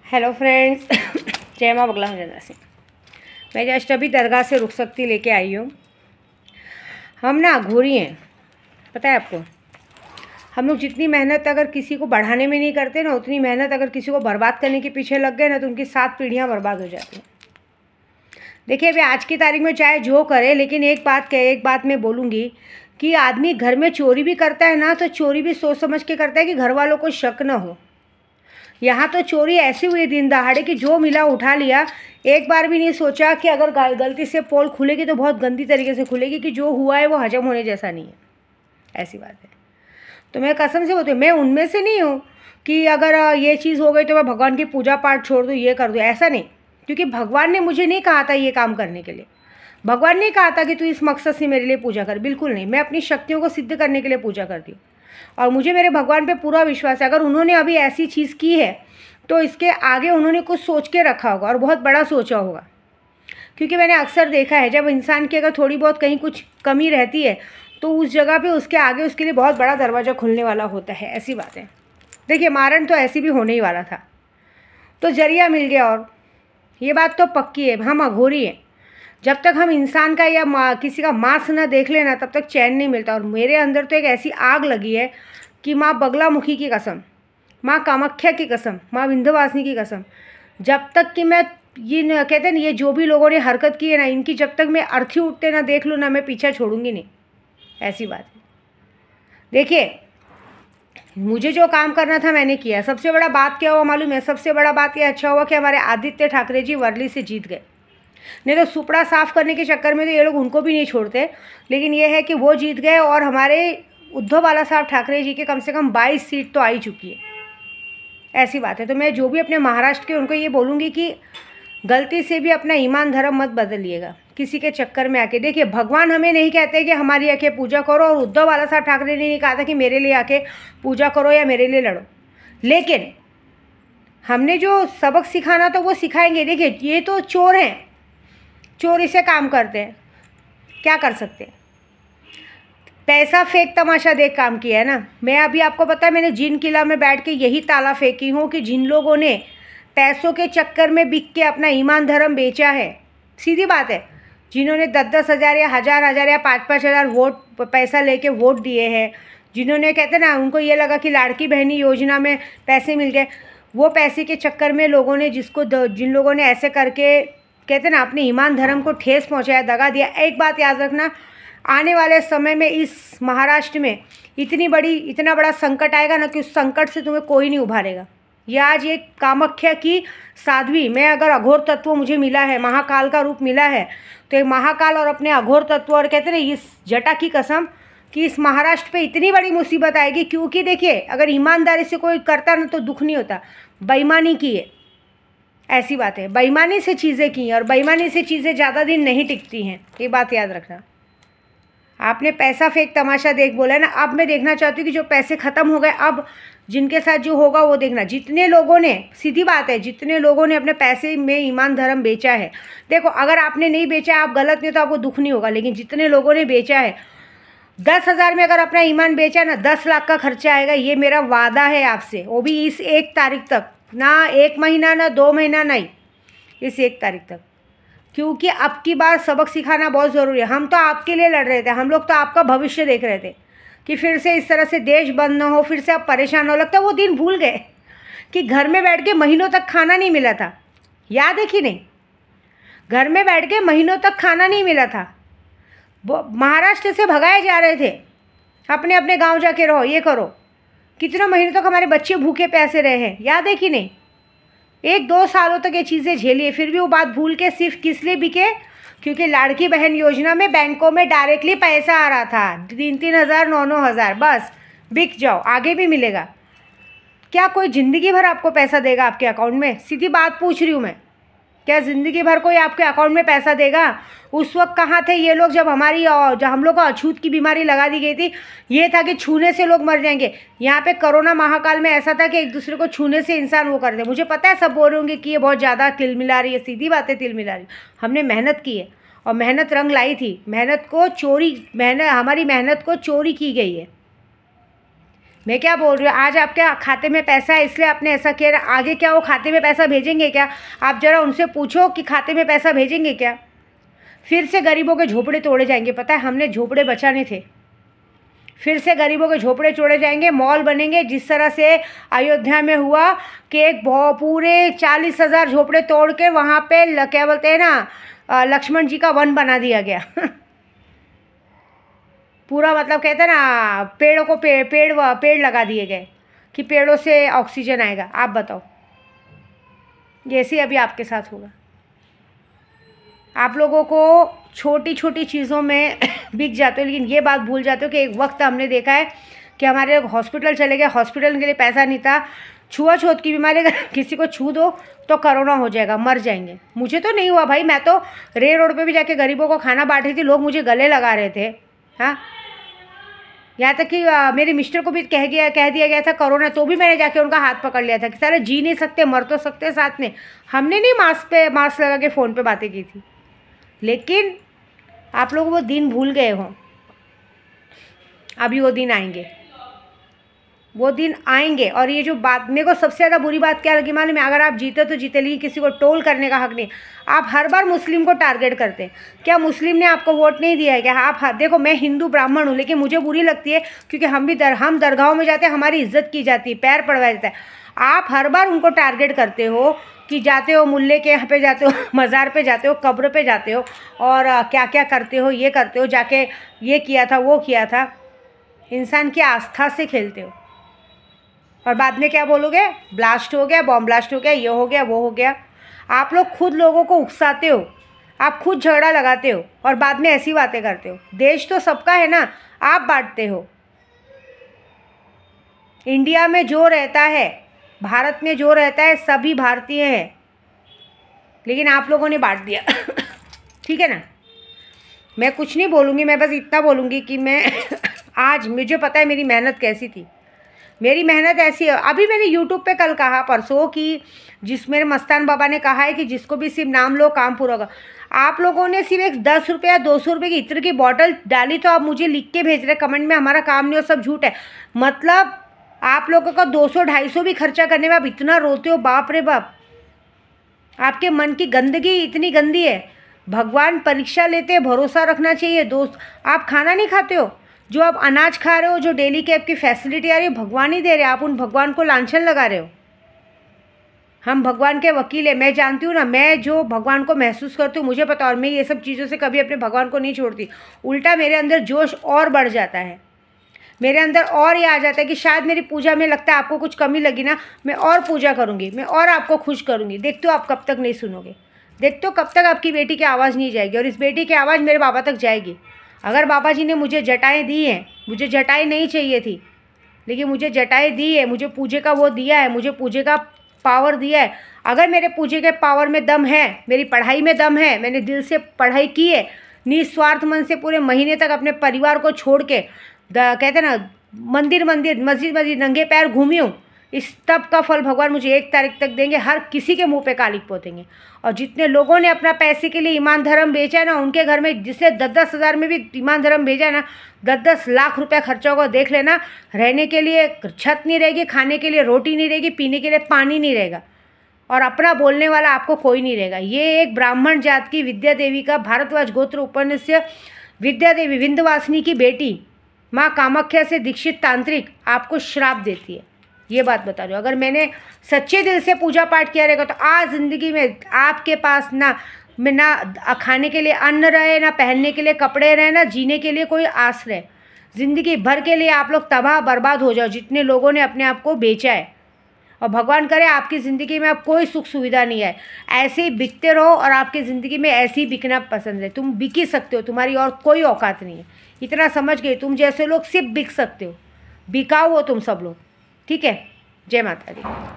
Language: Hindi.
हेलो फ्रेंड्स, जय माँ बगला हजंदा सिंह। मैं जस्ट अभी दरगाह से रुखसती लेके आई हूँ। हम ना अघोरी हैं, पता है आपको। हम लोग जितनी मेहनत अगर किसी को बढ़ाने में नहीं करते ना, उतनी मेहनत अगर किसी को बर्बाद करने के पीछे लग गए ना, तो उनकी 7 पीढ़ियाँ बर्बाद हो जाती हैं। देखिए, अभी आज की तारीख में चाहे जो करे, लेकिन एक बात मैं बोलूँगी कि आदमी घर में चोरी भी करता है ना, तो चोरी भी सोच समझ के करता है कि घर वालों को शक ना हो। यहाँ तो चोरी ऐसी हुई दिन दहाड़े कि जो मिला उठा लिया। एक बार भी नहीं सोचा कि अगर गलती से पोल खुलेगी तो बहुत गंदी तरीके से खुलेगी, कि जो हुआ है वो हजम होने जैसा नहीं है। ऐसी बात है। तो मैं कसम से बोलती हूँ, मैं उनमें से नहीं हूँ कि अगर ये चीज़ हो गई तो मैं भगवान की पूजा पाठ छोड़ दूँ, ये कर दूँ, ऐसा नहीं। क्योंकि भगवान ने मुझे नहीं कहा था ये काम करने के लिए। भगवान ने कहा था कि तू इस मकसद से मेरे लिए पूजा कर, बिल्कुल नहीं। मैं अपनी शक्तियों को सिद्ध करने के लिए पूजा करती हूँ और मुझे मेरे भगवान पे पूरा विश्वास है। अगर उन्होंने अभी ऐसी चीज़ की है तो इसके आगे उन्होंने कुछ सोच के रखा होगा और बहुत बड़ा सोचा होगा। क्योंकि मैंने अक्सर देखा है, जब इंसान की अगर थोड़ी बहुत कहीं कुछ कमी रहती है तो उस जगह पे उसके आगे उसके लिए बहुत बड़ा दरवाज़ा खुलने वाला होता है। ऐसी बात है। देखिए, मारण तो ऐसी भी होने ही वाला था, तो जरिया मिल गया। और ये बात तो पक्की है, हम अघोरी हैं। जब तक हम इंसान का या किसी का मांस न देख लेना, तब तक चैन नहीं मिलता। और मेरे अंदर तो एक ऐसी आग लगी है कि माँ बगलामुखी की कसम, माँ कामाख्या की कसम, माँ विंध्यवासिनी की कसम, जब तक कि मैं ये कहते हैं ना, ये जो भी लोगों ने हरकत की है ना, इनकी जब तक मैं अर्थी उठते ना देख लूँ ना, मैं पीछा छोड़ूंगी नहीं। ऐसी बात है। देखिए, मुझे जो काम करना था मैंने किया। सबसे बड़ा बात क्या हुआ मालूम है? सबसे बड़ा बात ये अच्छा हुआ कि हमारे आदित्य ठाकरे जी वर्ली से जीत गए। नहीं तो सुपड़ा साफ करने के चक्कर में तो ये लोग उनको भी नहीं छोड़ते। लेकिन ये है कि वो जीत गए और हमारे उद्धव बाला साहब ठाकरे जी के कम से कम 22 सीट तो आ ही चुकी है। ऐसी बात है। तो मैं जो भी अपने महाराष्ट्र के उनको ये बोलूँगी कि गलती से भी अपना ईमान धर्म मत बदलिएगा किसी के चक्कर में आके। देखिए, भगवान हमें नहीं कहते कि हमारी आके पूजा करो, और उद्धव बाला साहब ठाकरे ने नहीं कहा था कि मेरे लिए आके पूजा करो या मेरे लिए लड़ो। लेकिन हमने जो सबक सिखाना तो वो सिखाएंगे। देखिए, ये तो चोर हैं, चोरी से काम करते हैं, क्या कर सकते हैं। पैसा फेंक तमाशा देख काम किया है ना। मैं अभी आपको पता है, मैंने जिन किला में बैठ के यही ताला फेंकी हूँ कि जिन लोगों ने पैसों के चक्कर में बिक के अपना ईमान धर्म बेचा है, सीधी बात है, जिन्होंने 10-10 हज़ार या हज़ार या 5-5 हज़ार वोट पैसा लेके वोट दिए हैं, जिन्होंने कहते ना उनको ये लगा कि लाड़की बहनी योजना में पैसे मिल गए, वो पैसे के चक्कर में लोगों ने जिन लोगों ने ऐसे करके कहते ना अपने ईमान धर्म को ठेस पहुँचाया, दगा दिया। एक बात याद रखना, आने वाले समय में इस महाराष्ट्र में इतना बड़ा संकट आएगा ना कि उस संकट से तुम्हें कोई नहीं उभारेगा। ये आज एक कामाख्या की साध्वी, मैं अगर अघोर तत्व मुझे मिला है, महाकाल का रूप मिला है, तो एक महाकाल और अपने अघोर तत्व और कहते हैं ना इस जटा की कसम कि इस महाराष्ट्र पे इतनी बड़ी मुसीबत आएगी। क्योंकि देखिए, अगर ईमानदारी से कोई करता ना तो दुख नहीं होता। बेईमानी की है, ऐसी बात है। बेईमानी से चीज़ें की हैं और बेईमानी से चीज़ें ज़्यादा दिन नहीं टिकती हैं, ये बात याद रखना। आपने पैसा फेंक तमाशा देख बोला है ना, अब मैं देखना चाहती हूँ कि जो पैसे ख़त्म हो गए, अब जिनके साथ जो होगा वो देखना। जितने लोगों ने, सीधी बात है, जितने लोगों ने अपने पैसे में ईमान धर्म बेचा है, देखो अगर आपने नहीं बेचा, आप गलत नहीं तो आपको दुख नहीं होगा। लेकिन जितने लोगों ने बेचा है, 10 हज़ार में अगर अपना ईमान बेचा ना, 10 लाख का खर्चा आएगा। ये मेरा वादा है आपसे, वो भी इस 1 तारीख तक, ना 1 महीना ना 2 महीना, नहीं, इस 1 तारीख तक। क्योंकि अब की बार सबक सिखाना बहुत ज़रूरी है। हम तो आपके लिए लड़ रहे थे, हम लोग तो आपका भविष्य देख रहे थे कि फिर से इस तरह से देश बंद ना हो, फिर से आप परेशान हो। लगता है वो दिन भूल गए कि घर में बैठ के महीनों तक खाना नहीं मिला था। याद है कि नहीं? घर में बैठ के महीनों तक खाना नहीं मिला था। वो महाराष्ट्र से भगाए जा रहे थे, अपने अपने गाँव जाके रहो, ये करो। कितने महीनों तक हमारे बच्चे भूखे प्यासे रहे हैं, याद है कि नहीं? 1-2 सालों तक ये चीज़ें झेलिए, फिर भी वो बात भूल के सिर्फ किस लिए बिके? क्योंकि लाड़की बहन योजना में बैंकों में डायरेक्टली पैसा आ रहा था, 3-3 हज़ार 9-9 हज़ार, बस बिक जाओ, आगे भी मिलेगा। क्या कोई ज़िंदगी भर आपको पैसा देगा आपके अकाउंट में? सीधी बात पूछ रही हूँ मैं, क्या ज़िंदगी भर कोई आपके अकाउंट में पैसा देगा? उस वक्त कहाँ थे ये लोग जब हम लोग को अछूत की बीमारी लगा दी गई थी? ये था कि छूने से लोग मर जाएंगे। यहाँ पे कोरोना महाकाल में ऐसा था कि एक दूसरे को छूने से इंसान वो कर दे। मुझे पता है सब बोल रहे होंगे कि ये बहुत ज़्यादा तिल मिला रही है, सीधी बात है, तिल मिला रही। हमने मेहनत की है और मेहनत रंग लाई थी। हमारी मेहनत को चोरी की गई है। मैं क्या बोल रही हूँ, आज आपके खाते में पैसा है इसलिए आपने ऐसा किया, आगे क्या वो खाते में पैसा भेजेंगे क्या? आप ज़रा उनसे पूछो कि खाते में पैसा भेजेंगे क्या? फिर से गरीबों के झोपड़े तोड़े जाएंगे। पता है, हमने झोपड़े बचाने थे, फिर से गरीबों के झोपड़े तोड़े जाएंगे, मॉल बनेंगे। जिस तरह से अयोध्या में हुआ कि एक पूरे 40,000 झोपड़े तोड़ के वहाँ पे क्या बोलते हैं ना, लक्ष्मण जी का वन बना दिया गया। पूरा मतलब कहते हैं ना, पेड़ों को पेड़ लगा दिए गए कि पेड़ों से ऑक्सीजन आएगा। आप बताओ, जैसे अभी आपके साथ होगा। आप लोगों को छोटी छोटी चीज़ों में बिक जाते हो, लेकिन ये बात भूल जाते हो कि एक वक्त हमने देखा है कि हमारे लोग हॉस्पिटल चले गए, हॉस्पिटल के लिए पैसा नहीं था। छुआछूत की बीमारी, अगर किसी को छू दो तो कोरोना हो जाएगा, मर जाएंगे। मुझे तो नहीं हुआ भाई, मैं तो रेल रोड पे भी जाके गरीबों को खाना बांट रही थी, लोग मुझे गले लगा रहे थे। हाँ, यहाँ तक कि मेरे मिस्टर को भी कह दिया गया था कोरोना, तो भी मैंने जाके उनका हाथ पकड़ लिया था कि सारे जी नहीं सकते, मर तो सकते साथ में। हमने नहीं मास्क लगा के फ़ोन पे बातें की थी। लेकिन आप लोग वो दिन भूल गए हो। अभी वो दिन आएंगे, वो दिन आएंगे। और ये जो बात, मेरे को सबसे ज़्यादा बुरी बात क्या लगी मालूम है? अगर आप जीते तो जीते, लेकिन किसी को टोल करने का हक नहीं। आप हर बार मुस्लिम को टारगेट करते हैं। क्या मुस्लिम ने आपको वोट नहीं दिया है क्या? आप देखो, मैं हिंदू ब्राह्मण हूँ, लेकिन मुझे बुरी लगती है क्योंकि हम दरगाहों में जाते हैं, हमारी इज्जत की जाती है, पैर पड़वाया जाता है। आप हर बार उनको टारगेट करते हो कि जाते हो मुल्ले के यहाँ पे जाते हो, मज़ार पे जाते हो, कब्र पे जाते हो, और क्या क्या करते हो, ये करते हो, जाके ये किया था, वो किया था। इंसान की आस्था से खेलते हो और बाद में क्या बोलोगे? ब्लास्ट हो गया, बॉम्ब ब्लास्ट हो गया, ये हो गया, वो हो गया। आप लोग खुद लोगों को उकसाते हो, आप खुद झगड़ा लगाते हो और बाद में ऐसी बातें करते हो। देश तो सबका है ना, आप बांटते हो। इंडिया में जो रहता है, भारत में जो रहता है, सभी भारतीय हैं, लेकिन आप लोगों ने बांट दिया। ठीक है ना? मैं कुछ नहीं बोलूँगी, मैं बस इतना बोलूँगी कि मैं आज मुझे पता है मेरी मेहनत कैसी थी। मेरी मेहनत ऐसी है। अभी मैंने यूट्यूब पे कल कहा, परसों, कि मेरे मस्तान बाबा ने कहा है कि जिसको भी सिर्फ नाम लो काम पूरा होगा। आप लोगों ने सिर्फ एक 10 रुपये 200 रुपये की इत्र की बॉटल डाली, तो आप मुझे लिख के भेज रहे कमेंट में हमारा काम नहीं हो, सब झूठ है। मतलब आप लोगों का 200-250 भी खर्चा करने में आप इतना रोते हो, बाप रे बाप। आपके मन की गंदगी इतनी गंदी है। भगवान परीक्षा लेते हैं, भरोसा रखना चाहिए दोस्त। आप खाना नहीं खाते हो, जो आप अनाज खा रहे हो, जो डेली की आपकी फैसिलिटी आ रही है, भगवान ही दे रहे हैं। आप उन भगवान को लांछन लगा रहे हो। हम भगवान के वकील हैं। मैं जानती हूँ ना, मैं जो भगवान को महसूस करती हूँ, मुझे पता। और मैं ये सब चीज़ों से कभी अपने भगवान को नहीं छोड़ती। उल्टा मेरे अंदर जोश और बढ़ जाता है, मेरे अंदर और ये आ जाता है कि शायद मेरी पूजा में लगता है आपको कुछ कमी लगी ना, मैं और पूजा करूँगी, मैं और आपको खुश करूँगी। देखते हो आप कब तक नहीं सुनोगे, देखते हो कब तक आपकी बेटी की आवाज़ नहीं जाएगी। और इस बेटी की आवाज़ मेरे बाबा तक जाएगी। अगर बाबा जी ने मुझे जटाएँ दी हैं, मुझे जटाएँ नहीं चाहिए थी, लेकिन मुझे जटाएँ दी है, मुझे पूजे का वो दिया है, मुझे पूजे का पावर दिया है। अगर मेरे पूजे के पावर में दम है, मेरी पढ़ाई में दम है, मैंने दिल से पढ़ाई की है, निस्वार्थ मन से पूरे महीने तक अपने परिवार को छोड़ के कहते ना मंदिर मस्जिद नंगे पैर घूमी हूँ, इस तब का फल भगवान मुझे 1 तारीख तक देंगे। हर किसी के मुंह पे कालिक पोतेंगे। और जितने लोगों ने अपना पैसे के लिए ईमान धर्म बेचा है ना, उनके घर में जिससे 10-10 हज़ार में भी ईमान धर्म भेजा है ना, 10-10 लाख रुपया खर्चा होगा। देख लेना, रहने के लिए छत नहीं रहेगी, खाने के लिए रोटी नहीं रहेगी, पीने के लिए पानी नहीं रहेगा, और अपना बोलने वाला आपको कोई नहीं रहेगा। ये एक ब्राह्मण जात की विद्या देवी का, भारद्वाज गोत्र उपन्यास्य विद्या देवी विंध्यवासिनी की बेटी माँ कामाख्या से दीक्षित तांत्रिक आपको श्राप देती है। ये बात बता रही हूँ। अगर मैंने सच्चे दिल से पूजा पाठ किया रहेगा तो आज ज़िंदगी में आपके पास ना खाने के लिए अन्न रहे, ना पहनने के लिए कपड़े रहे, ना जीने के लिए कोई आस रहे। ज़िंदगी भर के लिए आप लोग तबाह बर्बाद हो जाओ, जितने लोगों ने अपने आप को बेचा है। और भगवान करे आपकी ज़िंदगी में अब कोई सुख सुविधा नहीं है, ऐसे ही बिकते रहो। और आपकी ज़िंदगी में ऐसे ही बिकना पसंद है। तुम बिक ही सकते हो, तुम्हारी और कोई औकात नहीं है। इतना समझ गए, तुम जैसे लोग सिर्फ बिक सकते हो, बिकाऊ हो तुम सब लोग। ठीक है, जय माता दी।